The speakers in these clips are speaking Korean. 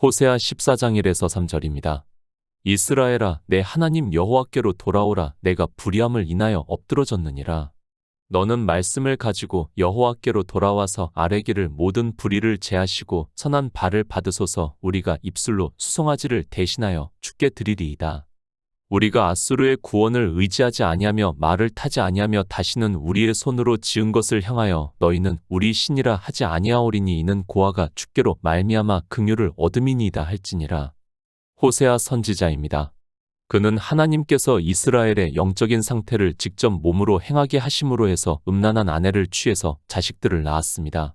호세아 14장 1에서 3절입니다. 이스라엘아, 내 하나님 여호와께로 돌아오라. 내가 불의함을 인하여 엎드러졌느니라. 너는 말씀을 가지고 여호와께로 돌아와서 아뢰기를 모든 불의를 제하시고 선한 발을 받으소서. 우리가 입술로 수송아지를 대신하여 주께 드리리이다. 우리가 앗수르의 구원을 의지하지 아니하며 말을 타지 아니하며 다시는 우리의 손으로 지은 것을 향하여 너희는 우리 신이라 하지 아니하오리니 이는 고아가 주께로 말미암아 긍휼을 얻음이니이다 할지니라. 호세아 선지자입니다. 그는 하나님께서 이스라엘의 영적인 상태를 직접 몸으로 행하게 하심으로 해서 음란한 아내를 취해서 자식들을 낳았습니다.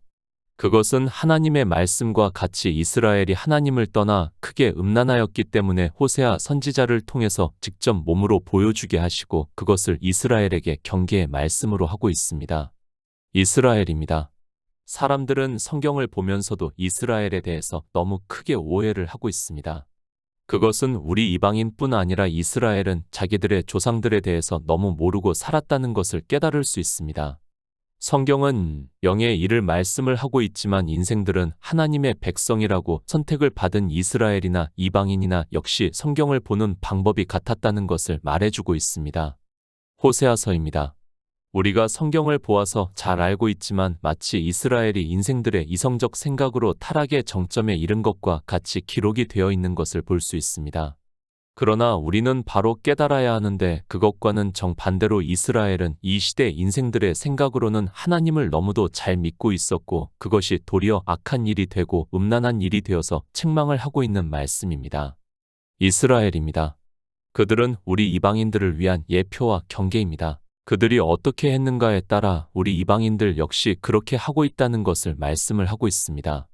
그것은 하나님의 말씀과 같이 이스라엘이 하나님을 떠나 크게 음란하였기 때문에 호세아 선지자를 통해서 직접 몸으로 보여주게 하시고 그것을 이스라엘에게 경계의 말씀으로 하고 있습니다. 이스라엘입니다. 사람들은 성경을 보면서도 이스라엘에 대해서 너무 크게 오해를 하고 있습니다. 그것은 우리 이방인뿐 아니라 이스라엘은 자기들의 조상들에 대해서 너무 모르고 살았다는 것을 깨달을 수 있습니다. 성경은 영의 일을 말씀을 하고 있지만 인생들은 하나님의 백성이라고 선택을 받은 이스라엘이나 이방인이나 역시 성경을 보는 방법이 같았다는 것을 말해주고 있습니다. 호세아서입니다. 우리가 성경을 보아서 잘 알고 있지만 마치 이스라엘이 인생들의 이성적 생각으로 타락의 정점에 이른 것과 같이 기록이 되어 있는 것을 볼 수 있습니다. 그러나 우리는 바로 깨달아야 하는데 그것과는 정반대로 이스라엘은 이 시대 인생들의 생각으로는 하나님을 너무도 잘 믿고 있었고 그것이 도리어 악한 일이 되고 음란한 일이 되어서 책망을 하고 있는 말씀입니다. 이스라엘입니다. 그들은 우리 이방인들을 위한 예표와 경계입니다. 그들이 어떻게 했는가에 따라 우리 이방인들 역시 그렇게 하고 있다는 것을 말씀을 하고 있습니다.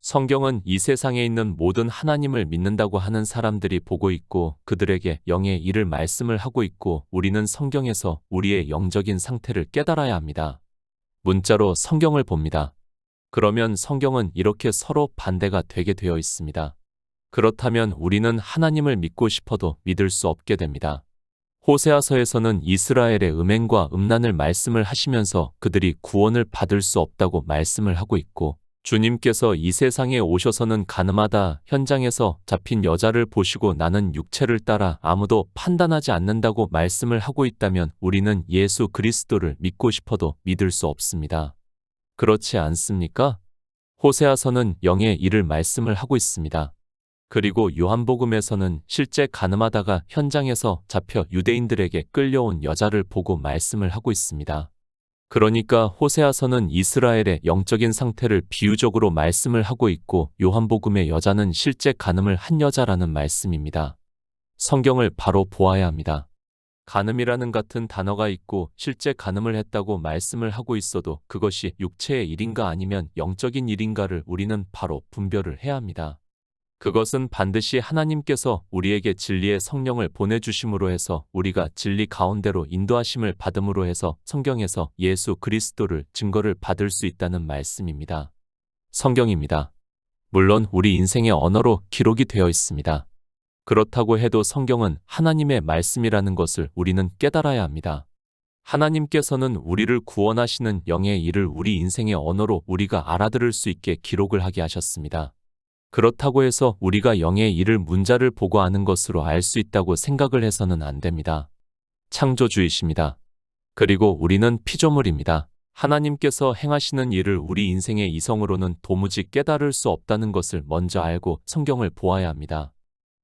성경은 이 세상에 있는 모든 하나님을 믿는다고 하는 사람들이 보고 있고 그들에게 영의 일을 말씀을 하고 있고 우리는 성경에서 우리의 영적인 상태를 깨달아야 합니다. 문자로 성경을 봅니다. 그러면 성경은 이렇게 서로 반대가 되게 되어 있습니다. 그렇다면 우리는 하나님을 믿고 싶어도 믿을 수 없게 됩니다. 호세아서에서는 이스라엘의 음행과 음란을 말씀을 하시면서 그들이 구원을 받을 수 없다고 말씀을 하고 있고 주님께서 이 세상에 오셔서는 가늠하다 현장에서 잡힌 여자를 보시고 나는 육체를 따라 아무도 판단하지 않는다고 말씀을 하고 있다면 우리는 예수 그리스도를 믿고 싶어도 믿을 수 없습니다. 그렇지 않습니까? 호세아서는 영의 일을 말씀을 하고 있습니다. 그리고 요한복음에서는 실제 가늠하다가 현장에서 잡혀 유대인들에게 끌려온 여자를 보고 말씀을 하고 있습니다. 그러니까 호세아서는 이스라엘의 영적인 상태를 비유적으로 말씀을 하고 있고 요한복음의 여자는 실제 간음을 한 여자라는 말씀입니다. 성경을 바로 보아야 합니다. 간음이라는 같은 단어가 있고 실제 간음을 했다고 말씀을 하고 있어도 그것이 육체의 일인가 아니면 영적인 일인가를 우리는 바로 분별을 해야 합니다. 그것은 반드시 하나님께서 우리에게 진리의 성령을 보내주심으로 해서 우리가 진리 가운데로 인도하심을 받음으로 해서 성경에서 예수 그리스도를 증거를 받을 수 있다는 말씀입니다. 성경입니다. 물론 우리 인생의 언어로 기록이 되어 있습니다. 그렇다고 해도 성경은 하나님의 말씀이라는 것을 우리는 깨달아야 합니다. 하나님께서는 우리를 구원하시는 영의 일을 우리 인생의 언어로 우리가 알아들을 수 있게 기록을 하게 하셨습니다. 그렇다고 해서 우리가 영의 일을 문자를 보고 아는 것으로 알 수 있다고 생각을 해서는 안 됩니다. 창조주이십니다. 그리고 우리는 피조물입니다. 하나님께서 행하시는 일을 우리 인생의 이성으로는 도무지 깨달을 수 없다는 것을 먼저 알고 성경을 보아야 합니다.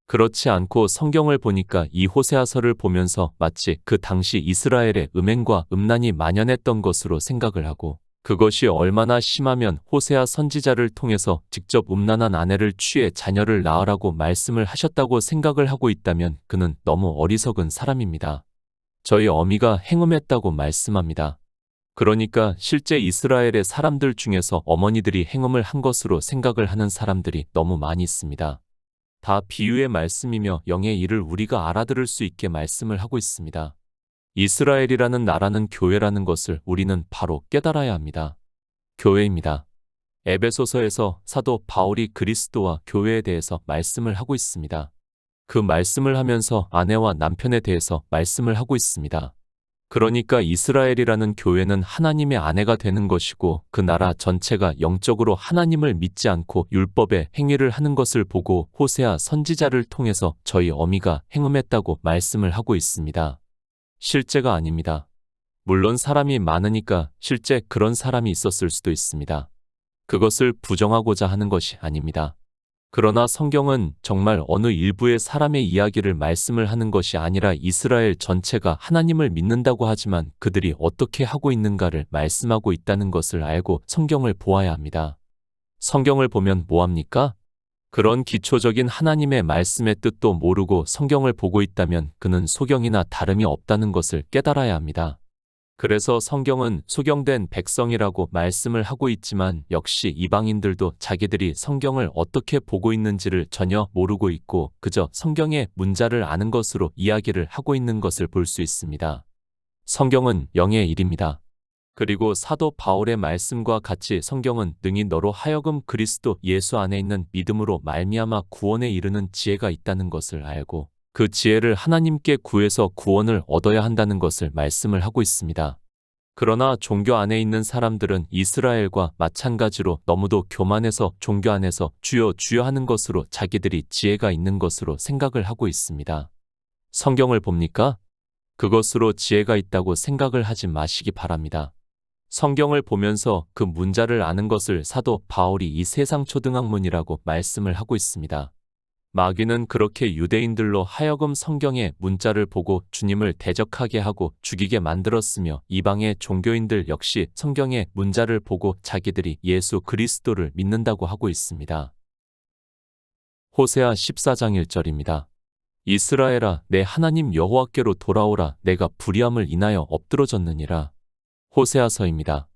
그렇지 않고 성경을 보니까 이 호세아서를 보면서 마치 그 당시 이스라엘의 음행과 음란이 만연했던 것으로 생각을 하고 그것이 얼마나 심하면 호세아 선지자를 통해서 직접 음란한 아내를 취해 자녀를 낳으라고 말씀을 하셨다고 생각을 하고 있다면 그는 너무 어리석은 사람입니다. 저희 어미가 행음했다고 말씀합니다. 그러니까 실제 이스라엘의 사람들 중에서 어머니들이 행음을 한 것으로 생각을 하는 사람들이 너무 많이 있습니다. 다 비유의 말씀이며 영의 일을 우리가 알아들을 수 있게 말씀을 하고 있습니다. 이스라엘이라는 나라는 교회라는 것을 우리는 바로 깨달아야 합니다. 교회입니다. 에베소서에서 사도 바울이 그리스도와 교회에 대해서 말씀을 하고 있습니다. 그 말씀을 하면서 아내와 남편에 대해서 말씀을 하고 있습니다. 그러니까 이스라엘이라는 교회는 하나님의 아내가 되는 것이고 그 나라 전체가 영적으로 하나님을 믿지 않고 율법의 행위를 하는 것을 보고 호세아 선지자를 통해서 저희 어미가 행음했다고 말씀을 하고 있습니다. 실제가 아닙니다. 물론 사람이 많으니까 실제 그런 사람이 있었을 수도 있습니다. 그것을 부정하고자 하는 것이 아닙니다. 그러나 성경은 정말 어느 일부의 사람의 이야기를 말씀을 하는 것이 아니라 이스라엘 전체가 하나님을 믿는다고 하지만 그들이 어떻게 하고 있는가를 말씀하고 있다는 것을 알고 성경을 보아야 합니다. 성경을 보면 뭐합니까? 그런 기초적인 하나님의 말씀의 뜻도 모르고 성경을 보고 있다면 그는 소경이나 다름이 없다는 것을 깨달아야 합니다. 그래서 성경은 소경된 백성이라고 말씀을 하고 있지만 역시 이방인들도 자기들이 성경을 어떻게 보고 있는지를 전혀 모르고 있고 그저 성경의 문자를 아는 것으로 이야기를 하고 있는 것을 볼 수 있습니다. 성경은 영의 일입니다. 그리고 사도 바울의 말씀과 같이 성경은 능히 너로 하여금 그리스도 예수 안에 있는 믿음으로 말미암아 구원에 이르는 지혜가 있다는 것을 알고 그 지혜를 하나님께 구해서 구원을 얻어야 한다는 것을 말씀을 하고 있습니다. 그러나 종교 안에 있는 사람들은 이스라엘과 마찬가지로 너무도 교만해서 종교 안에서 주여 주여 하는 것으로 자기들이 지혜가 있는 것으로 생각을 하고 있습니다. 성경을 봅니까? 그것으로 지혜가 있다고 생각을 하지 마시기 바랍니다. 성경을 보면서 그 문자를 아는 것을 사도 바울이 이 세상 초등학문이라고 말씀을 하고 있습니다. 마귀는 그렇게 유대인들로 하여금 성경의 문자를 보고 주님을 대적하게 하고 죽이게 만들었으며 이방의 종교인들 역시 성경의 문자를 보고 자기들이 예수 그리스도를 믿는다고 하고 있습니다. 호세아 14장 1절입니다. 이스라엘아 내 하나님 여호와께로 돌아오라 내가 불의함을 인하여 엎드러졌느니라. 호세아서입니다.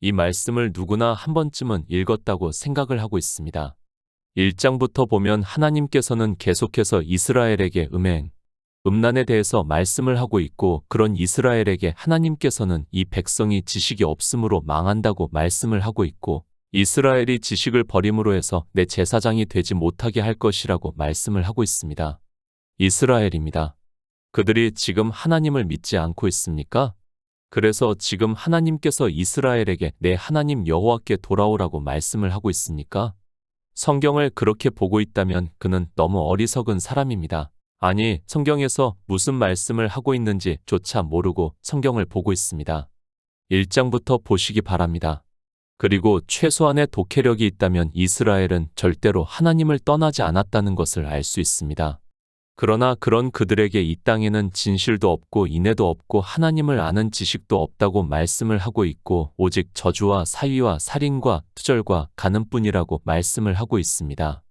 이 말씀을 누구나 한 번쯤은 읽었다고 생각을 하고 있습니다. 1장부터 보면 하나님께서는 계속해서 이스라엘에게 음란에 대해서 말씀을 하고 있고 그런 이스라엘에게 하나님께서는 이 백성이 지식이 없으므로 망한다고 말씀을 하고 있고 이스라엘이 지식을 버림으로 해서 내 제사장이 되지 못하게 할 것이라고 말씀을 하고 있습니다. 이스라엘입니다. 그들이 지금 하나님을 믿지 않고 있습니까? 그래서 지금 하나님께서 이스라엘에게 내 하나님 여호와께 돌아오라고 말씀을 하고 있습니까? 성경을 그렇게 보고 있다면 그는 너무 어리석은 사람입니다. 아니, 성경에서 무슨 말씀을 하고 있는지 조차 모르고 성경을 보고 있습니다. 1장부터 보시기 바랍니다. 그리고 최소한의 독해력이 있다면 이스라엘은 절대로 하나님을 떠나지 않았다는 것을 알 수 있습니다. 그러나 그런 그들에게 이 땅에는 진실도 없고 인애도 없고 하나님을 아는 지식도 없다고 말씀을 하고 있고 오직 저주와 사위와 살인과 투절과 간음뿐이라고 말씀을 하고 있습니다.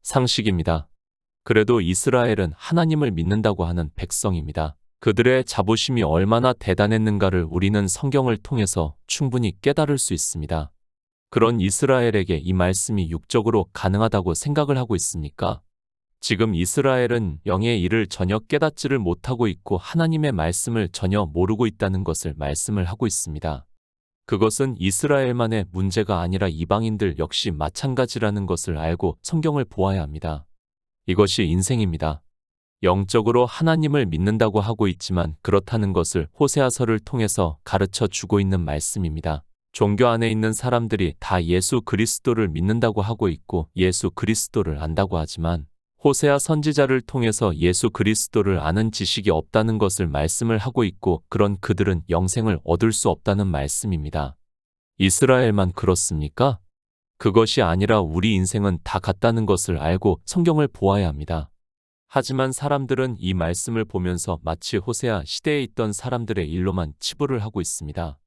상식입니다. 그래도 이스라엘은 하나님을 믿는다고 하는 백성입니다. 그들의 자부심이 얼마나 대단했는가를 우리는 성경을 통해서 충분히 깨달을 수 있습니다. 그런 이스라엘에게 이 말씀이 육적으로 가능하다고 생각을 하고 있습니까? 지금 이스라엘은 영의 일을 전혀 깨닫지를 못하고 있고 하나님의 말씀을 전혀 모르고 있다는 것을 말씀을 하고 있습니다. 그것은 이스라엘만의 문제가 아니라 이방인들 역시 마찬가지라는 것을 알고 성경을 보아야 합니다. 이것이 인생입니다. 영적으로 하나님을 믿는다고 하고 있지만 그렇다는 것을 호세아서를 통해서 가르쳐 주고 있는 말씀입니다. 종교 안에 있는 사람들이 다 예수 그리스도를 믿는다고 하고 있고 예수 그리스도를 안다고 하지만 호세아 선지자를 통해서 예수 그리스도를 아는 지식이 없다는 것을 말씀을 하고 있고 그런 그들은 영생을 얻을 수 없다는 말씀입니다. 이스라엘만 그렇습니까? 그것이 아니라 우리 인생은 다 같다는 것을 알고 성경을 보아야 합니다. 하지만 사람들은 이 말씀을 보면서 마치 호세아 시대에 있던 사람들의 일로만 치부를 하고 있습니다.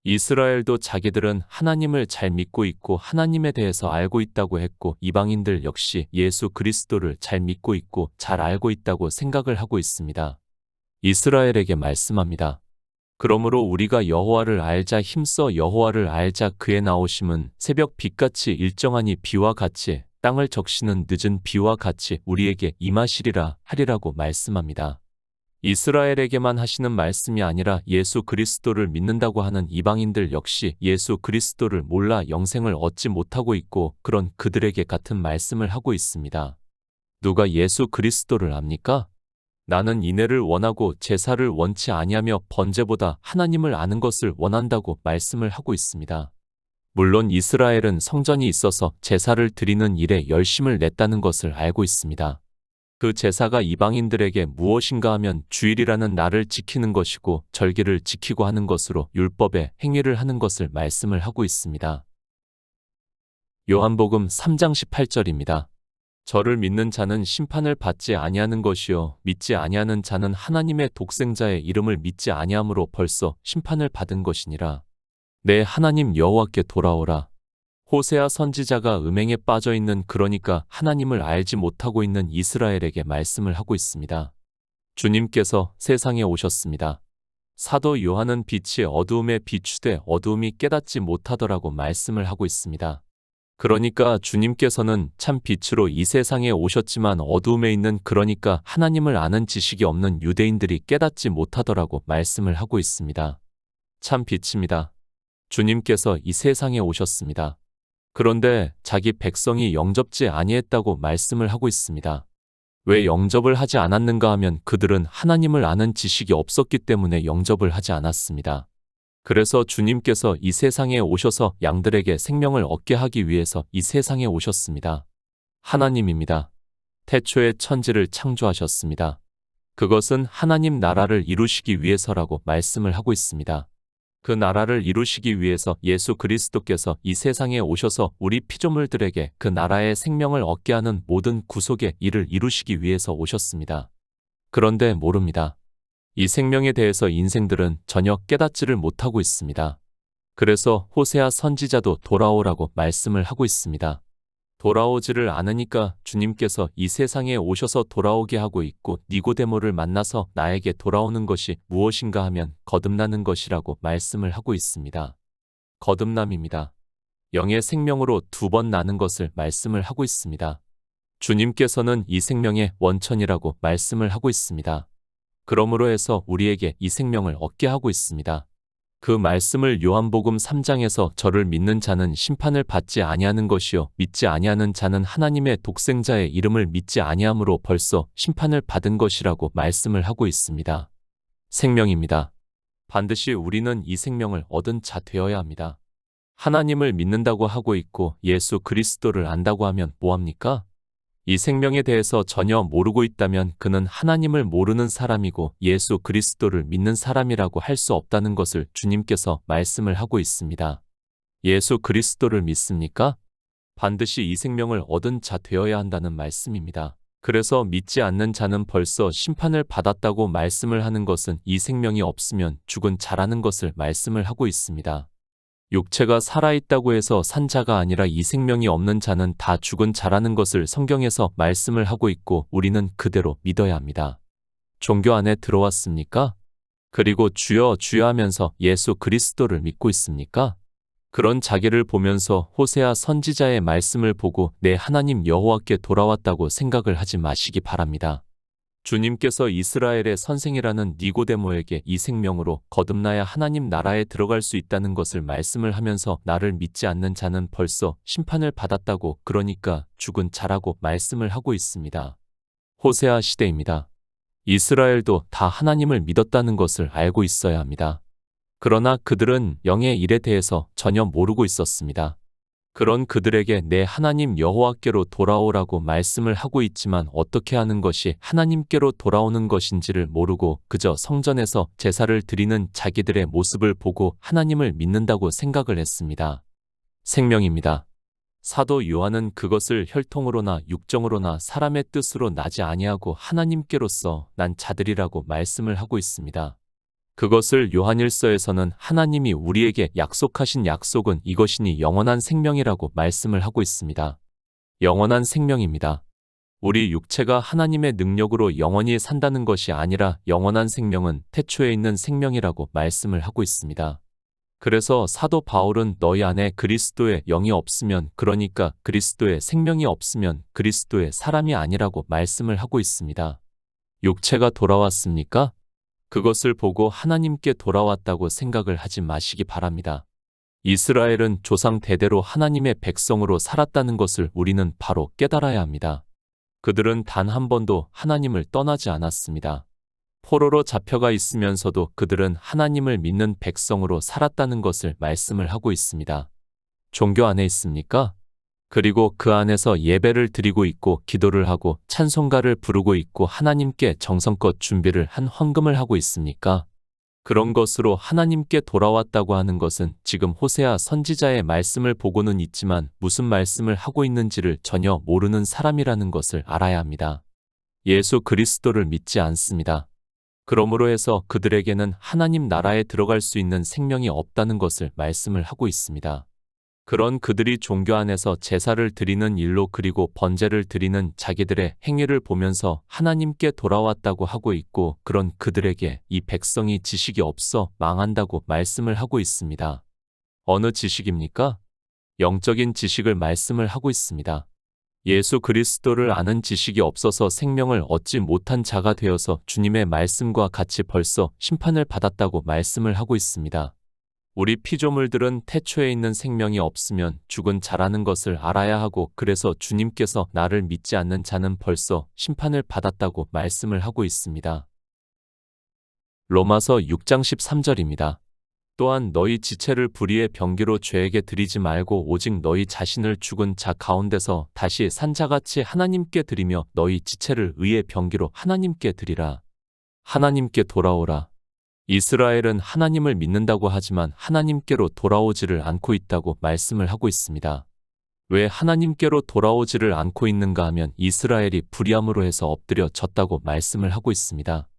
이스라엘도 자기들은 하나님을 잘 믿고 있고 하나님에 대해서 알고 있다고 했고 이방인들 역시 예수 그리스도를 잘 믿고 있고 잘 알고 있다고 생각을 하고 있습니다. 이스라엘에게 말씀합니다. 그러므로 우리가 여호와를 알자 힘써 여호와를 알자 그의 나오심은 새벽 빛같이 일정하니 비와 같이 땅을 적시는 늦은 비와 같이 우리에게 임하시리라 하리라고 말씀합니다. 이스라엘에게만 하시는 말씀이 아니라 예수 그리스도를 믿는다고 하는 이방인들 역시 예수 그리스도를 몰라 영생을 얻지 못하고 있고 그런 그들에게 같은 말씀을 하고 있습니다. 누가 예수 그리스도를 압니까? 나는 인애를 원하고 제사를 원치 아니하며 번제보다 하나님을 아는 것을 원한다고 말씀을 하고 있습니다. 물론 이스라엘은 성전이 있어서 제사를 드리는 일에 열심을 냈다는 것을 알고 있습니다. 그 제사가 이방인들에게 무엇인가 하면 주일이라는 날을 지키는 것이고 절기를 지키고 하는 것으로 율법의 행위를 하는 것을 말씀을 하고 있습니다. 요한복음 3장 18절입니다. 저를 믿는 자는 심판을 받지 아니하는 것이요 믿지 아니하는 자는 하나님의 독생자의 이름을 믿지 아니함으로 벌써 심판을 받은 것이니라. 내 하나님 여호와께 돌아오라. 호세아 선지자가 음행에 빠져 있는 그러니까 하나님을 알지 못하고 있는 이스라엘에게 말씀을 하고 있습니다. 주님께서 세상에 오셨습니다. 사도 요한은 빛이 어두움에 비추되 어두움이 깨닫지 못하더라고 말씀을 하고 있습니다. 그러니까 주님께서는 참 빛으로 이 세상에 오셨지만 어두움에 있는 그러니까 하나님을 아는 지식이 없는 유대인들이 깨닫지 못하더라고 말씀을 하고 있습니다. 참 빛입니다. 주님께서 이 세상에 오셨습니다. 그런데 자기 백성이 영접지 아니했다고 말씀을 하고 있습니다. 왜 영접을 하지 않았는가 하면 그들은 하나님을 아는 지식이 없었기 때문에 영접을 하지 않았습니다. 그래서 주님께서 이 세상에 오셔서 양들에게 생명을 얻게 하기 위해서 이 세상에 오셨습니다. 하나님입니다. 태초에 천지를 창조하셨습니다. 그것은 하나님 나라를 이루시기 위해서라고 말씀을 하고 있습니다. 그 나라를 이루시기 위해서 예수 그리스도께서 이 세상에 오셔서 우리 피조물들에게 그 나라의 생명을 얻게 하는 모든 구속의 일을 이루시기 위해서 오셨습니다. 그런데 모릅니다. 이 생명에 대해서 인생들은 전혀 깨닫지를 못하고 있습니다. 그래서 호세아 선지자도 돌아오라고 말씀을 하고 있습니다. 돌아오지를 않으니까 주님께서 이 세상에 오셔서 돌아오게 하고 있고 니고데모를 만나서 나에게 돌아오는 것이 무엇인가 하면 거듭나는 것이라고 말씀을 하고 있습니다. 거듭남입니다. 영의 생명으로 2번 나는 것을 말씀을 하고 있습니다. 주님께서는 이 생명의 원천이라고 말씀을 하고 있습니다. 그러므로 해서 우리에게 이 생명을 얻게 하고 있습니다. 그 말씀을 요한복음 3장에서 저를 믿는 자는 심판을 받지 아니하는 것이요 믿지 아니하는 자는 하나님의 독생자의 이름을 믿지 아니함으로 벌써 심판을 받은 것이라고 말씀을 하고 있습니다. 생명입니다. 반드시 우리는 이 생명을 얻은 자 되어야 합니다. 하나님을 믿는다고 하고 있고 예수 그리스도를 안다고 하면 뭐합니까? 이 생명에 대해서 전혀 모르고 있다면 그는 하나님을 모르는 사람이고 예수 그리스도를 믿는 사람이라고 할 수 없다는 것을 주님께서 말씀을 하고 있습니다. 예수 그리스도를 믿습니까? 반드시 이 생명을 얻은 자 되어야 한다는 말씀입니다. 그래서 믿지 않는 자는 벌써 심판을 받았다고 말씀을 하는 것은 이 생명이 없으면 죽은 자라는 것을 말씀을 하고 있습니다. 육체가 살아있다고 해서 산 자가 아니라 이 생명이 없는 자는 다 죽은 자라는 것을 성경에서 말씀을 하고 있고 우리는 그대로 믿어야 합니다. 종교 안에 들어왔습니까? 그리고 주여 주여 하면서 예수 그리스도를 믿고 있습니까? 그런 자기를 보면서 호세아 선지자의 말씀을 보고 내 하나님 여호와께 돌아왔다고 생각을 하지 마시기 바랍니다. 주님께서 이스라엘의 선생이라는 니고데모에게 이 생명으로 거듭나야 하나님 나라에 들어갈 수 있다는 것을 말씀을 하면서 나를 믿지 않는 자는 벌써 심판을 받았다고 그러니까 죽은 자라고 말씀을 하고 있습니다. 호세아 시대입니다. 이스라엘도 다 하나님을 믿었다는 것을 알고 있어야 합니다. 그러나 그들은 영의 일에 대해서 전혀 모르고 있었습니다. 그런 그들에게 내 하나님 여호와께로 돌아오라고 말씀을 하고 있지만 어떻게 하는 것이 하나님께로 돌아오는 것인지를 모르고 그저 성전에서 제사를 드리는 자기들의 모습을 보고 하나님을 믿는다고 생각을 했습니다. 생명입니다. 사도 요한은 그것을 혈통으로나 육정으로나 사람의 뜻으로 나지 아니하고 하나님께로서 난 자들이라고 말씀을 하고 있습니다. 그것을 요한일서에서는 하나님이 우리에게 약속하신 약속은 이것이니 영원한 생명이라고 말씀을 하고 있습니다. 영원한 생명입니다. 우리 육체가 하나님의 능력으로 영원히 산다는 것이 아니라 영원한 생명은 태초에 있는 생명이라고 말씀을 하고 있습니다. 그래서 사도 바울은 너희 안에 그리스도의 영이 없으면 그러니까 그리스도의 생명이 없으면 그리스도의 사람이 아니라고 말씀을 하고 있습니다. 육체가 돌아왔습니까? 그것을 보고 하나님께 돌아왔다고 생각을 하지 마시기 바랍니다. 이스라엘은 조상 대대로 하나님의 백성으로 살았다는 것을 우리는 바로 깨달아야 합니다. 그들은 단 한 번도 하나님을 떠나지 않았습니다. 포로로 잡혀가 있으면서도 그들은 하나님을 믿는 백성으로 살았다는 것을 말씀을 하고 있습니다. 종교 안에 있습니까? 그리고 그 안에서 예배를 드리고 있고 기도를 하고 찬송가를 부르고 있고 하나님께 정성껏 준비를 한 헌금을 하고 있습니까? 그런 것으로 하나님께 돌아왔다고 하는 것은 지금 호세아 선지자의 말씀을 보고는 있지만 무슨 말씀을 하고 있는지를 전혀 모르는 사람이라는 것을 알아야 합니다. 예수 그리스도를 믿지 않습니다. 그러므로 해서 그들에게는 하나님 나라에 들어갈 수 있는 생명이 없다는 것을 말씀을 하고 있습니다. 그런 그들이 종교 안에서 제사를 드리는 일로 그리고 번제를 드리는 자기들의 행위를 보면서 하나님께 돌아왔다고 하고 있고 그런 그들에게 이 백성이 지식이 없어 망한다고 말씀을 하고 있습니다. 어느 지식입니까? 영적인 지식을 말씀을 하고 있습니다. 예수 그리스도를 아는 지식이 없어서 생명을 얻지 못한 자가 되어서 주님의 말씀과 같이 벌써 심판을 받았다고 말씀을 하고 있습니다. 우리 피조물들은 태초에 있는 생명이 없으면 죽은 자라는 것을 알아야 하고 그래서 주님께서 나를 믿지 않는 자는 벌써 심판을 받았다고 말씀을 하고 있습니다. 로마서 6장 13절입니다. 또한 너희 지체를 불의의 병기로 죄에게 드리지 말고 오직 너희 자신을 죽은 자 가운데서 다시 산 자같이 하나님께 드리며 너희 지체를 의의 병기로 하나님께 드리라. 하나님께 돌아오라. 이스라엘은 하나님을 믿는다고 하지만 하나님께로 돌아오지를 않고 있다고 말씀을 하고 있습니다. 왜 하나님께로 돌아오지를 않고 있는가 하면 이스라엘이 불의함으로 해서 엎드려 졌다고 말씀을 하고 있습니다.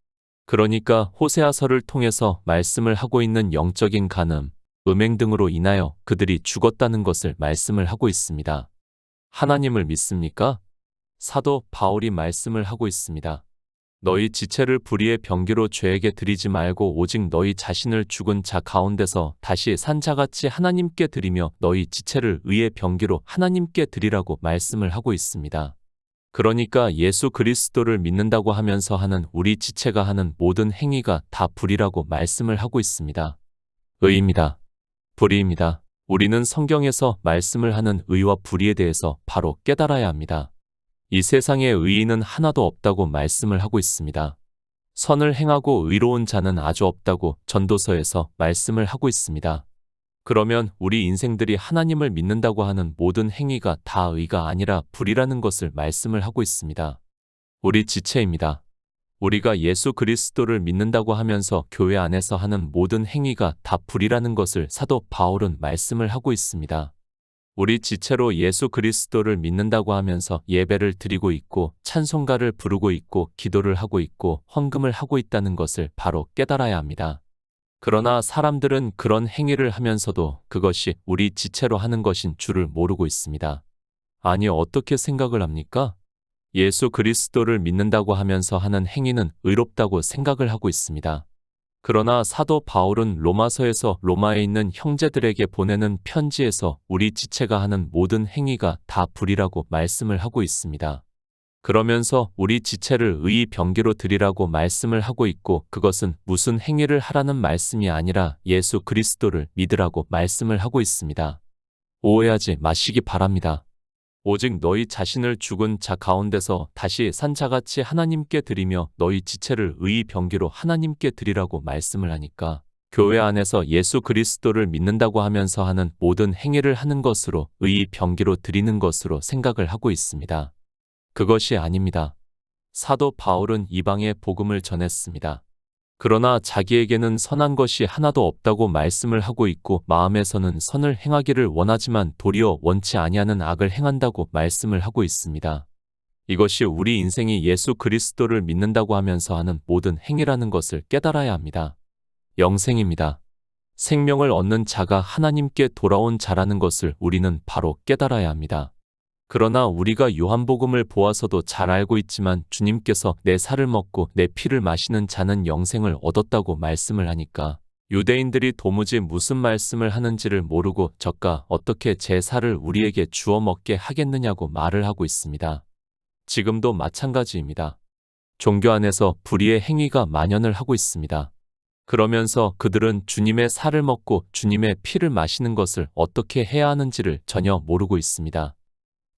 그러니까 호세아서를 통해서 말씀을 하고 있는 영적인 간음, 음행 등으로 인하여 그들이 죽었다는 것을 말씀을 하고 있습니다. 하나님을 믿습니까? 사도 바울이 말씀을 하고 있습니다. 너희 지체를 불의의 병기로 죄에게 드리지 말고 오직 너희 자신을 죽은 자 가운데서 다시 산 자같이 하나님께 드리며 너희 지체를 의의 병기로 하나님께 드리라고 말씀을 하고 있습니다. 그러니까 예수 그리스도를 믿는다고 하면서 하는 우리 지체가 하는 모든 행위가 다 불의라고 말씀을 하고 있습니다. 의입니다. 불의입니다. 우리는 성경에서 말씀을 하는 의와 불의에 대해서 바로 깨달아야 합니다. 이 세상에 의인은 하나도 없다고 말씀을 하고 있습니다. 선을 행하고 의로운 자는 아주 없다고 전도서에서 말씀을 하고 있습니다. 그러면 우리 인생들이 하나님을 믿는다고 하는 모든 행위가 다 의가 아니라 불이라는 것을 말씀을 하고 있습니다. 우리 지체입니다. 우리가 예수 그리스도를 믿는다고 하면서 교회 안에서 하는 모든 행위가 다 불이라는 것을 사도 바울은 말씀을 하고 있습니다. 우리 지체로 예수 그리스도를 믿는다고 하면서 예배를 드리고 있고 찬송가를 부르고 있고 기도를 하고 있고 헌금을 하고 있다는 것을 바로 깨달아야 합니다. 그러나 사람들은 그런 행위를 하면서도 그것이 우리 지체로 하는 것인 줄을 모르고 있습니다. 아니, 어떻게 생각을 합니까? 예수 그리스도를 믿는다고 하면서 하는 행위는 의롭다고 생각을 하고 있습니다. 그러나 사도 바울은 로마서에서 로마에 있는 형제들에게 보내는 편지에서 우리 지체가 하는 모든 행위가 다 불이라고 말씀을 하고 있습니다. 그러면서 우리 지체를 의의 병기로 드리라고 말씀을 하고 있고 그것은 무슨 행위를 하라는 말씀이 아니라 예수 그리스도를 믿으라고 말씀을 하고 있습니다. 오해하지 마시기 바랍니다. 오직 너희 자신을 죽은 자 가운데서 다시 산 자같이 하나님께 드리며 너희 지체를 의의 병기로 하나님께 드리라고 말씀을 하니까 교회 안에서 예수 그리스도를 믿는다고 하면서 하는 모든 행위를 하는 것으로 의의 병기로 드리는 것으로 생각을 하고 있습니다. 그것이 아닙니다. 사도 바울은 이방의 복음을 전했습니다. 그러나 자기에게는 선한 것이 하나도 없다고 말씀을 하고 있고 마음에서는 선을 행하기를 원하지만 도리어 원치 아니하는 악을 행한다고 말씀을 하고 있습니다. 이것이 우리 인생이 예수 그리스도를 믿는다고 하면서 하는 모든 행위라는 것을 깨달아야 합니다. 영생입니다. 생명을 얻는 자가 하나님께 돌아온 자라는 것을 우리는 바로 깨달아야 합니다. 그러나 우리가 요한복음을 보아서도 잘 알고 있지만 주님께서 내 살을 먹고 내 피를 마시는 자는 영생을 얻었다고 말씀을 하니까 유대인들이 도무지 무슨 말씀을 하는지를 모르고 저가 어떻게 제 살을 우리에게 주어 먹게 하겠느냐고 말을 하고 있습니다. 지금도 마찬가지입니다. 종교 안에서 불의의 행위가 만연을 하고 있습니다. 그러면서 그들은 주님의 살을 먹고 주님의 피를 마시는 것을 어떻게 해야 하는지를 전혀 모르고 있습니다.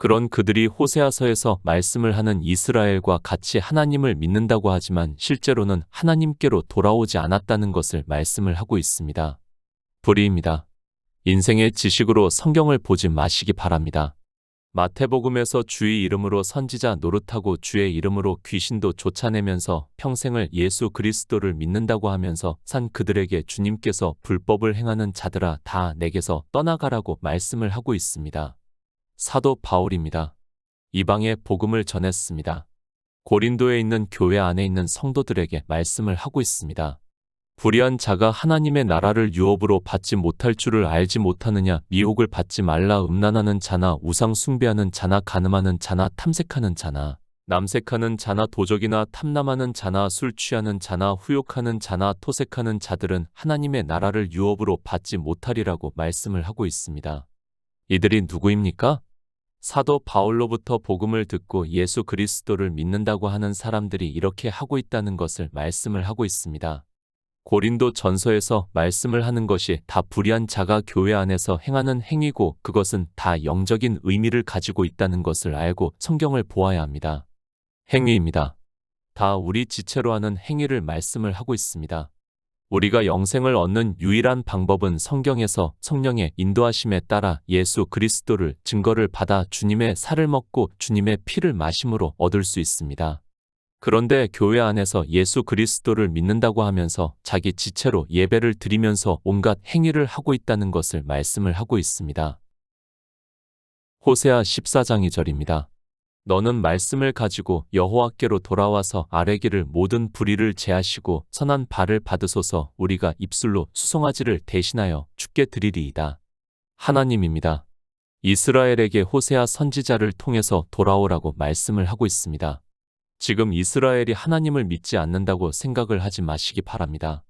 그런 그들이 호세아서에서 말씀을 하는 이스라엘과 같이 하나님을 믿는다고 하지만 실제로는 하나님께로 돌아오지 않았다는 것을 말씀을 하고 있습니다. 불의입니다. 인생의 지식으로 성경을 보지 마시기 바랍니다. 마태복음에서 주의 이름으로 선지자 노릇하고 주의 이름으로 귀신도 쫓아내면서 평생을 예수 그리스도를 믿는다고 하면서 산 그들에게 주님께서 불법을 행하는 자들아 다 내게서 떠나가라고 말씀을 하고 있습니다. 사도 바울입니다. 이방의 복음을 전했습니다. 고린도에 있는 교회 안에 있는 성도들에게 말씀을 하고 있습니다. 불의한 자가 하나님의 나라를 유업으로 받지 못할 줄을 알지 못하느냐. 미혹을 받지 말라. 음란하는 자나 우상 숭배하는 자나 간음하는 자나 탐색하는 자나 남색하는 자나 도적이나 탐남하는 자나 술 취하는 자나 후욕하는 자나 토색하는 자들은 하나님의 나라를 유업으로 받지 못하리라고 말씀을 하고 있습니다. 이들이 누구입니까? 사도 바울로부터 복음을 듣고 예수 그리스도를 믿는다고 하는 사람들이 이렇게 하고 있다는 것을 말씀을 하고 있습니다. 고린도 전서에서 말씀을 하는 것이 다 불의한 자가 교회 안에서 행하는 행위고 그것은 다 영적인 의미를 가지고 있다는 것을 알고 성경을 보아야 합니다. 행위입니다. 다 우리 지체로 하는 행위를 말씀을 하고 있습니다. 우리가 영생을 얻는 유일한 방법은 성경에서 성령의 인도하심에 따라 예수 그리스도를 증거를 받아 주님의 살을 먹고 주님의 피를 마심으로 얻을 수 있습니다. 그런데 교회 안에서 예수 그리스도를 믿는다고 하면서 자기 지체로 예배를 드리면서 온갖 행위를 하고 있다는 것을 말씀을 하고 있습니다. 호세아 14장 2절입니다. 너는 말씀을 가지고 여호와께로 돌아와서 아뢰기를 모든 불의를 제하시고 선한 발을 받으소서. 우리가 입술로 수송아지를 대신하여 주께 드리리이다. 하나님입니다. 이스라엘에게 호세아 선지자를 통해서 돌아오라고 말씀을 하고 있습니다. 지금 이스라엘이 하나님을 믿지 않는다고 생각을 하지 마시기 바랍니다.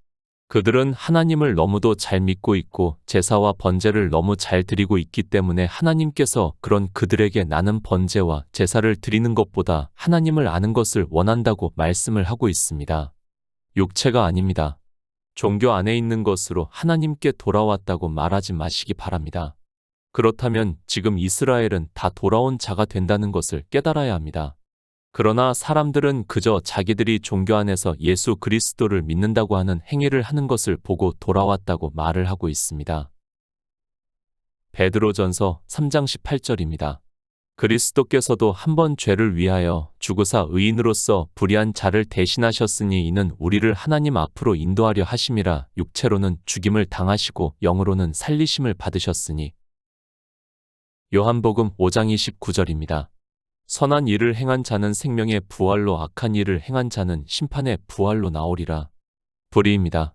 그들은 하나님을 너무도 잘 믿고 있고 제사와 번제를 너무 잘 드리고 있기 때문에 하나님께서 그런 그들에게 나는 번제와 제사를 드리는 것보다 하나님을 아는 것을 원한다고 말씀을 하고 있습니다. 육체가 아닙니다. 종교 안에 있는 것으로 하나님께 돌아왔다고 말하지 마시기 바랍니다. 그렇다면 지금 이스라엘은 다 돌아온 자가 된다는 것을 깨달아야 합니다. 그러나 사람들은 그저 자기들이 종교 안에서 예수 그리스도를 믿는다고 하는 행위를 하는 것을 보고 돌아왔다고 말을 하고 있습니다. 베드로전서 3장 18절입니다. 그리스도께서도 한 번 죄를 위하여 죽으사 의인으로서 불의한 자를 대신하셨으니 이는 우리를 하나님 앞으로 인도하려 하심이라. 육체로는 죽임을 당하시고 영으로는 살리심을 받으셨으니. 요한복음 5장 29절입니다. 선한 일을 행한 자는 생명의 부활로 악한 일을 행한 자는 심판의 부활로 나오리라. 불의입니다.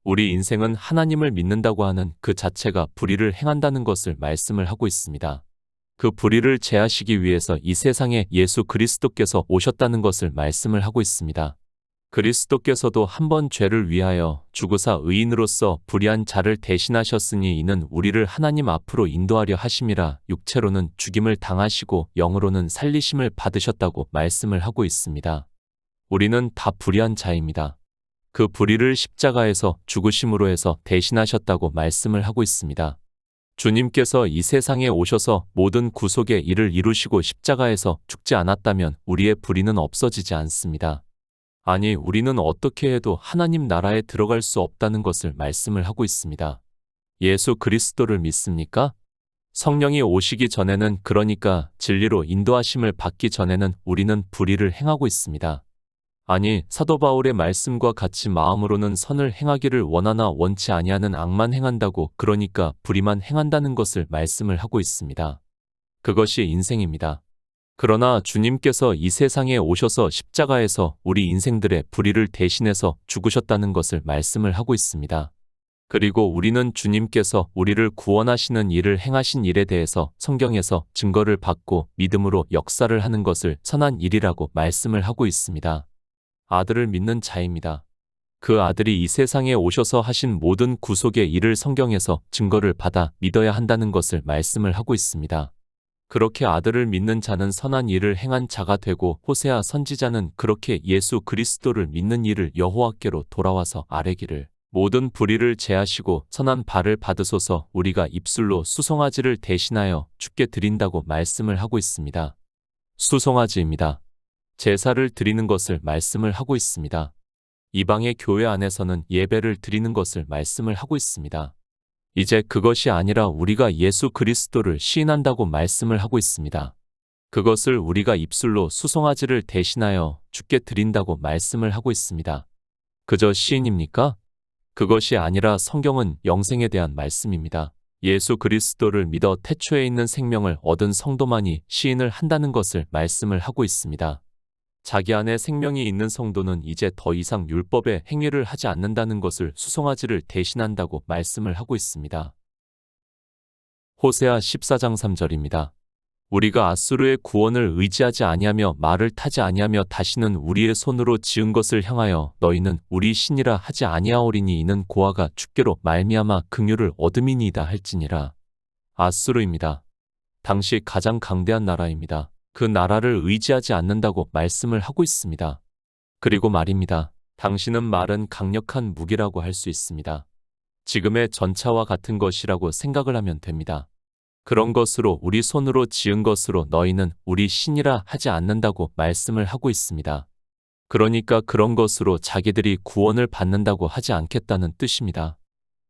우리 인생은 하나님을 믿는다고 하는 그 자체가 불의를 행한다는 것을 말씀을 하고 있습니다. 그 불의를 제하시기 위해서 이 세상에 예수 그리스도께서 오셨다는 것을 말씀을 하고 있습니다. 그리스도께서도 한 번 죄를 위하여 죽으사 의인으로서 불의한 자를 대신하셨으니 이는 우리를 하나님 앞으로 인도하려 하심이라. 육체로는 죽임을 당하시고 영으로는 살리심을 받으셨다고 말씀을 하고 있습니다. 우리는 다 불의한 자입니다. 그 불의를 십자가에서 죽으심으로 해서 대신하셨다고 말씀을 하고 있습니다. 주님께서 이 세상에 오셔서 모든 구속의 일을 이루시고 십자가에서 죽지 않았다면 우리의 불의는 없어지지 않습니다. 아니, 우리는 어떻게 해도 하나님 나라에 들어갈 수 없다는 것을 말씀을 하고 있습니다. 예수 그리스도를 믿습니까? 성령이 오시기 전에는, 그러니까 진리로 인도하심을 받기 전에는 우리는 불의를 행하고 있습니다. 아니, 사도 바울의 말씀과 같이 마음으로는 선을 행하기를 원하나 원치 아니하는 악만 행한다고, 그러니까 불의만 행한다는 것을 말씀을 하고 있습니다. 그것이 인생입니다. 그러나 주님께서 이 세상에 오셔서 십자가에서 우리 인생들의 불의를 대신해서 죽으셨다는 것을 말씀을 하고 있습니다. 그리고 우리는 주님께서 우리를 구원하시는 일을 행하신 일에 대해서 성경에서 증거를 받고 믿음으로 역사를 하는 것을 선한 일이라고 말씀을 하고 있습니다. 아들을 믿는 자입니다. 그 아들이 이 세상에 오셔서 하신 모든 구속의 일을 성경에서 증거를 받아 믿어야 한다는 것을 말씀을 하고 있습니다. 그렇게 아들을 믿는 자는 선한 일을 행한 자가 되고, 호세아 선지자는 그렇게 예수 그리스도를 믿는 일을 여호와께로 돌아와서 아뢰기를 모든 불의를 제하시고 선한 발을 받으소서. 우리가 입술로 수송아지를 대신하여 주께 드린다고 말씀을 하고 있습니다. 수송아지입니다. 제사를 드리는 것을 말씀을 하고 있습니다. 이방의 교회 안에서는 예배를 드리는 것을 말씀을 하고 있습니다. 이제 그것이 아니라 우리가 예수 그리스도를 시인한다고 말씀을 하고 있습니다. 그것을 우리가 입술로 수송아지를 대신하여 주께 드린다고 말씀을 하고 있습니다. 그저 시인입니까? 그것이 아니라 성경은 영생에 대한 말씀입니다. 예수 그리스도를 믿어 태초에 있는 생명을 얻은 성도만이 시인을 한다는 것을 말씀을 하고 있습니다. 자기 안에 생명이 있는 성도는 이제 더 이상 율법의 행위를 하지 않는다는 것을 수송아지를 대신한다고 말씀을 하고 있습니다. 호세아 14장 3절입니다. 우리가 앗수르의 구원을 의지하지 아니하며 말을 타지 아니하며 다시는 우리의 손으로 지은 것을 향하여 너희는 우리 신이라 하지 아니하오리니 이는 고아가 주께로 말미암아 긍휼을 얻음이니이다 할지니라. 앗수르입니다. 당시 가장 강대한 나라입니다. 그 나라를 의지하지 않는다고 말씀을 하고 있습니다. 그리고 말입니다. 당신은 말은 강력한 무기라고 할 수 있습니다. 지금의 전차와 같은 것이라고 생각을 하면 됩니다. 그런 것으로 우리 손으로 지은 것으로 너희는 우리 신이라 하지 않는다고 말씀을 하고 있습니다. 그러니까 그런 것으로 자기들이 구원을 받는다고 하지 않겠다는 뜻입니다.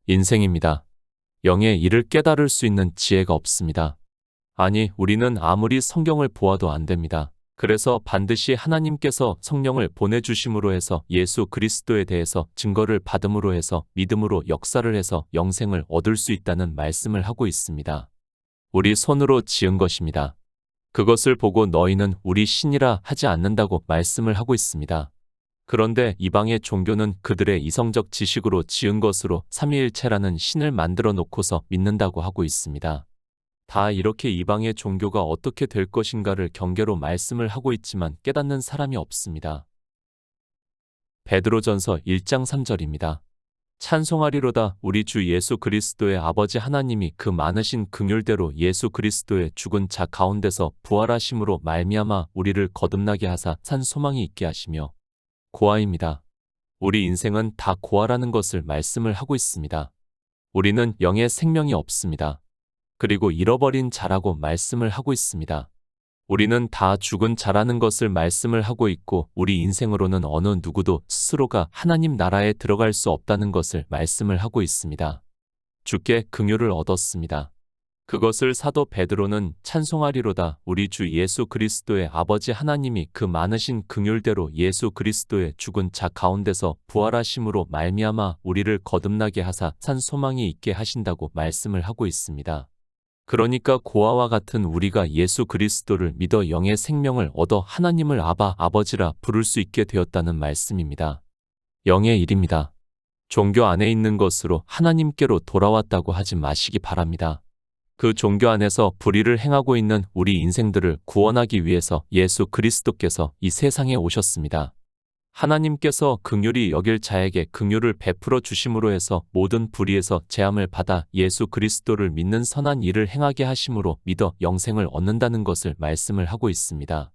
인생입니다. 영의 일을 깨달을 수 있는 지혜가 없습니다. 아니, 우리는 아무리 성경을 보아도 안 됩니다. 그래서 반드시 하나님께서 성령을 보내주심으로 해서 예수 그리스도에 대해서 증거를 받음으로 해서 믿음으로 역사를 해서 영생을 얻을 수 있다는 말씀을 하고 있습니다. 우리 손으로 지은 것입니다. 그것을 보고 너희는 우리 신이라 하지 않는다고 말씀을 하고 있습니다. 그런데 이방의 종교는 그들의 이성적 지식으로 지은 것으로 삼위일체라는 신을 만들어 놓고서 믿는다고 하고 있습니다. 다 이렇게 이방의 종교가 어떻게 될 것인가를 경계로 말씀을 하고 있지만 깨닫는 사람이 없습니다. 베드로전서 1장 3절입니다. 찬송하리로다. 우리 주 예수 그리스도의 아버지 하나님이 그 많으신 긍휼대로 예수 그리스도의 죽은 자 가운데서 부활하심으로 말미암아 우리를 거듭나게 하사 산 소망이 있게 하시며. 고아입니다. 우리 인생은 다 고아라는 것을 말씀을 하고 있습니다. 우리는 영의 생명이 없습니다. 그리고 잃어버린 자라고 말씀을 하고 있습니다. 우리는 다 죽은 자라는 것을 말씀을 하고 있고 우리 인생으로는 어느 누구도 스스로가 하나님 나라에 들어갈 수 없다는 것을 말씀을 하고 있습니다. 주께 긍휼을 얻었습니다. 그것을 사도 베드로는 찬송하리로다. 우리 주 예수 그리스도의 아버지 하나님이 그 많으신 긍휼대로 예수 그리스도의 죽은 자 가운데서 부활하심으로 말미암아 우리를 거듭나게 하사 산 소망이 있게 하신다고 말씀을 하고 있습니다. 그러니까 고아와 같은 우리가 예수 그리스도를 믿어 영의 생명을 얻어 하나님을 아바, 아버지라 부를 수 있게 되었다는 말씀입니다. 영의 일입니다. 종교 안에 있는 것으로 하나님께로 돌아왔다고 하지 마시기 바랍니다. 그 종교 안에서 불의를 행하고 있는 우리 인생들을 구원하기 위해서 예수 그리스도께서 이 세상에 오셨습니다. 하나님께서 긍휼히 여길 자에게 긍휼을 베풀어 주심으로 해서 모든 불의에서 제함을 받아 예수 그리스도를 믿는 선한 일을 행하게 하심으로 믿어 영생을 얻는다는 것을 말씀을 하고 있습니다.